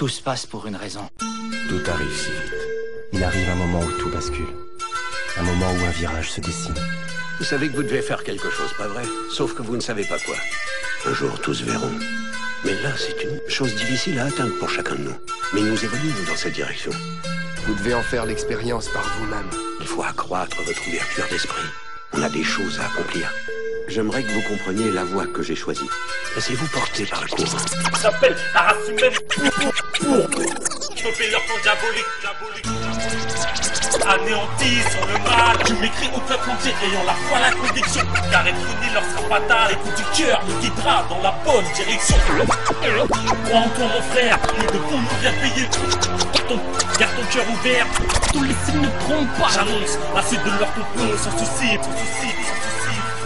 Tout se passe pour une raison. Tout arrive si vite. Il arrive un moment où tout bascule. Un moment où un virage se dessine. Vous savez que vous devez faire quelque chose, pas vrai? Sauf que vous ne savez pas quoi. Un jour, tous verront. Mais là, c'est une chose difficile à atteindre pour chacun de nous. Mais nous évoluons dans cette direction. Vous devez en faire l'expérience par vous-même. Il faut accroître votre ouverture d'esprit. On a des choses à accomplir. J'aimerais que vous compreniez la voie que j'ai choisie. Laissez-vous porter par le courant. J'appelle la race humaine pour stopper leur plan diabolique. Anéantis sur le mal. Je m'écris au peuple entier ayant la foi, la conviction. Car être uni leur sera fatal. L'écoute du cœur nous guidera dans la bonne direction. Crois en toi mon frère, nous devons nous bien payer. Garde ton cœur ouvert, tous les signes ne trompent pas. J'annonce la suite de leur complot sans souci.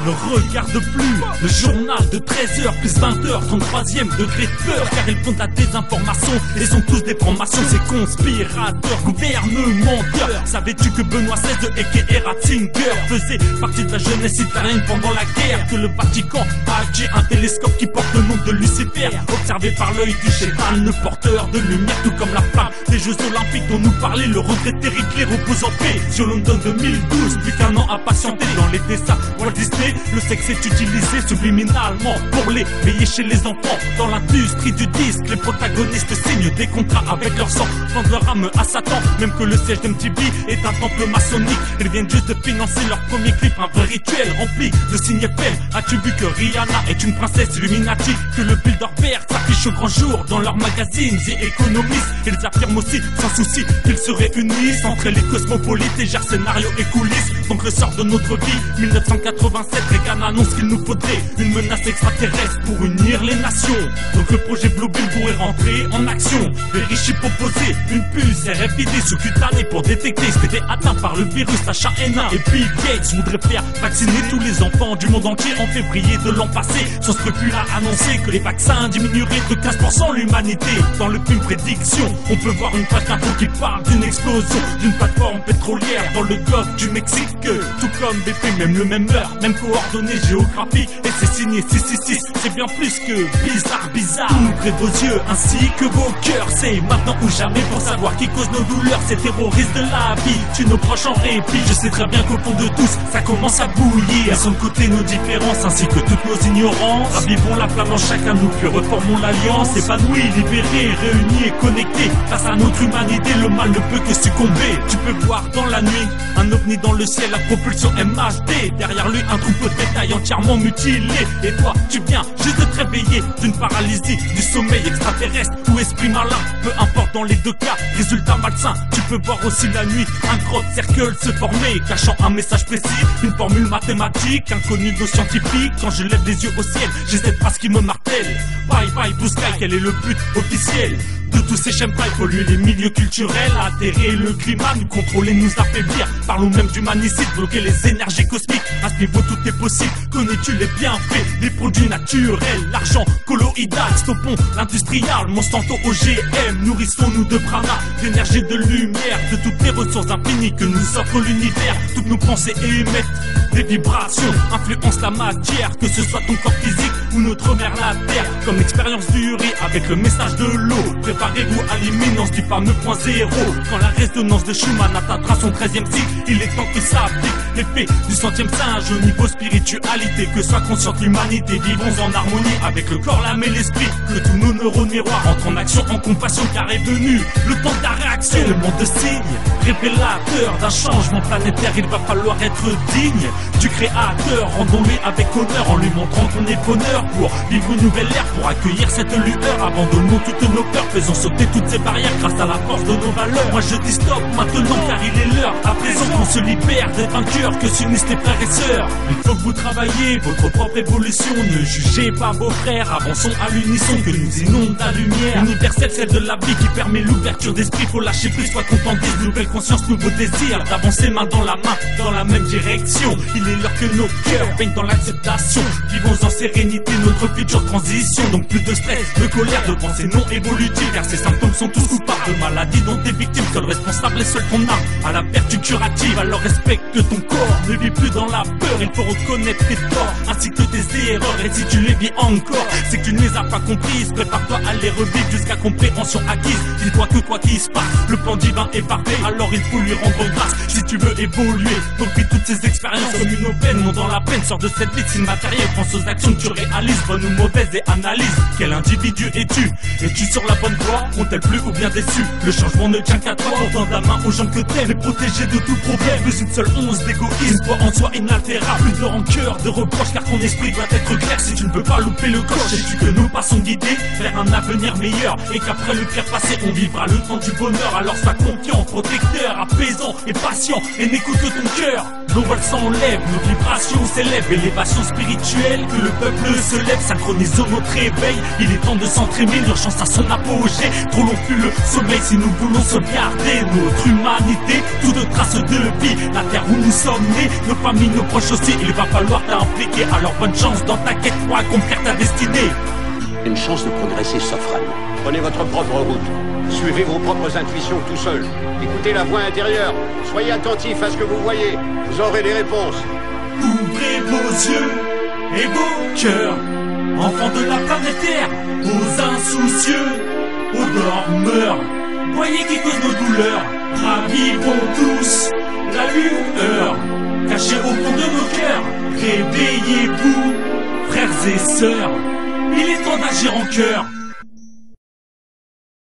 Ne regarde plus le journal de 13h plus 20h, 33e degré de peur, car ils font de la désinformation et sont tous des francs-maçons, ces conspirateurs, gouvernementeurs. Savais-tu que Benoît XVI et Ratzinger faisaient partie de la jeunesse italienne pendant la guerre? Que le Vatican a acheté un télescope qui porte le nom de Lucifer, observé par l'œil du chétan, le porteur de lumière, tout comme la flamme des Jeux Olympiques dont nous parlait le regretté Hitler, repose en paix sur London 2012. Plus qu'un an à patienter dans les dessins Walt Disney. Le sexe est utilisé subliminalement pour l'éveiller chez les enfants. Dans l'industrie du disque, les protagonistes signent des contrats avec leur sang, vendent leur âme à Satan. Même que le siège d'MTV est un temple maçonnique. Ils viennent juste de financer leur premier clip, un vrai rituel rempli de signes FM. As-tu vu que Rihanna est une princesse Illuminati? Que le Bilderberg s'affiche au grand jour dans leurs magazines et économistes. Ils affirment aussi sans souci qu'ils se réunissent entre les cosmopolites et gèrent scénario et coulisses. Donc le sort de notre vie, 1987, Reagan annonce qu'il nous faudrait une menace extraterrestre pour unir les nations. Donc le projet Blue Bill pourrait rentrer en action. Les riches proposaient une puce RFID sous-cutanée pour détecter ce qui était atteint par le virus H1N1. Et Bill Gates voudrait faire vacciner tous les enfants du monde entier en février de l'an passé. Sans scrupule à annoncer que les vaccins diminueraient de 15% l'humanité. Dans le film Prédiction, on peut voir une page d'info qui parle d'une explosion d'une plateforme pétrolière dans le golfe du Mexique. Tout comme BP, même le même heure, même coordonnées géographiques. Et c'est signé 666, c'est bien plus que bizarre. Ouvrez vos yeux ainsi que vos cœurs. C'est maintenant ou jamais pour savoir qui cause nos douleurs. Ces terroristes de la vie tuent nos proches en répit. Je sais très bien qu'au fond de tous, ça commence à bouillir. Laissons de côté nos différences ainsi que toutes nos ignorances. Ravivons la flamme en chacun de nous, puis reformons l'alliance. Épanouis, libérés, réunis et connectés. Face à notre humanité, le mal ne peut que succomber. Tu peux voir dans la nuit un ovni dans le ciel à propulsion MHD. Derrière lui un troupeau de bétail entièrement mutilé. Et toi, tu viens juste de te réveiller d'une paralysie, du sommeil extraterrestre ou esprit malin. Peu importe dans les deux cas, résultat malsain. Tu peux voir aussi la nuit un gros cercle se former, cachant un message précis, une formule mathématique inconnue aux scientifiques. Quand je lève les yeux au ciel, j'ai cette phrase qui me martèle. Bye bye Blue Sky, quel est le but officiel de tous ces chemtrails? Polluer les milieux culturels, altérer le climat, nous contrôler, nous affaiblir. Parlons même d'humanicide, bloquer les énergies cosmiques. À ce niveau tout est possible. Connais-tu les bienfaits des produits naturels? L'argent colloïdal, stoppons l'industrial, Monsanto OGM. Nourrissons-nous de prana, d'énergie, de lumière, de toutes les ressources infinies que nous offre l'univers. Toutes nos pensées émettent des vibrations, influencent la matière, que ce soit ton corps physique ou notre mère la terre. Comme l'expérience du riz avec le message de l'eau. Préparez-vous à l'imminence du fameux point zéro. Quand la résonance de Schumann atteindra son 13e cycle, il est temps que s'applique l'effet du 100e singe au niveau spiritualité. Que soit consciente l'humanité, vivons en harmonie avec le corps, l'âme et l'esprit. Que tous nos neurones miroirs entrent en action, en compassion, car est venu le temps de la réaction. Le monde de signes, révélateur d'un changement planétaire. Il va falloir être digne du créateur. Rendons-lui avec honneur en lui montrant qu'on est bonheur pour vivre une nouvelle ère, pour accueillir cette lueur. Abandonnons toutes nos peurs, faisons sauter toutes ces barrières grâce à la force de nos valeurs. Moi je dis stop maintenant car il est l'heure. À présent qu'on se libère des vainqueurs, que s'unissent les frères et sœurs. Il faut que vous travailliez votre propre évolution. Ne jugez pas vos frères, avançons à l'unisson. Que nous inonde la lumière universelle, celle de la vie qui permet l'ouverture d'esprit. Faut lâcher prise, sois contentiste, nouvelle conscience, nouveau désir d'avancer main dans la même direction. Il est l'heure que nos cœurs baignent dans l'acceptation. Vivons en sérénité notre future transition. Donc plus de stress, de colère devant ces non évolutifs, car ces symptômes sont tous coupables de maladies dont t'es victime. Seul responsable et seul ton âme à la vertu curative. Alors respecte ton corps corps. Ne vis plus dans la peur, il faut reconnaître tes torts ainsi que tes erreurs. Et si tu les vis encore, c'est que tu ne les as pas comprises. Prépare-toi à les revivre jusqu'à compréhension acquise. Dis-toi que quoi qu'il se passe, le plan divin est parfait, alors il faut lui rendre grâce. Si tu veux évoluer, donc vis toutes ces expériences comme une aubaine. Non dans la peine, sors de cette vie de matériel. Pense aux actions que tu réalises, bonnes ou mauvaises, et analyse. Quel individu es-tu? Es-tu sur la bonne voie? Ont-elles plu ou bien déçu? Le changement ne tient qu'à toi. Tends la main aux gens que t'aimes et protégé de tout problème. Plus une seule once d'égoïsme, toi en soi inaltérable. Plus de rancœur, de reproche, car ton esprit doit être clair. Si tu ne peux pas louper le coche, sais-tu que nous passons guidés vers un avenir meilleur, et qu'après le pire passé, on vivra le temps du bonheur. Alors sois confiant, protecteur, apaisant et patient, et n'écoute que ton cœur. Nos vols s'enlèvent, nos vibrations s'élèvent, élévation spirituelle, que le peuple se lève, synchronisons notre réveil. Il est temps de s'entraîner, l'urgence à son apogée. Trop long fut le sommeil si nous voulons sauvegarder notre humanité, toute trace de vie, la terre où nous sommes nés, nos familles, nos proches aussi. Il va falloir t'impliquer, alors bonne chance dans ta quête pour accomplir ta destinée. Une chance de progresser s'offre à nous. Prenez votre propre route. Suivez vos propres intuitions tout seul. Écoutez la voix intérieure. Soyez attentifs à ce que vous voyez. Vous aurez les réponses. Ouvrez vos yeux et vos cœurs, enfants de la planète Terre, aux insoucieux, aux dormeurs. Voyez qui cause nos douleurs. Ravivons tous la lueur cachée au fond de nos cœurs. Réveillez-vous, frères et sœurs. Il est temps d'agir en cœur.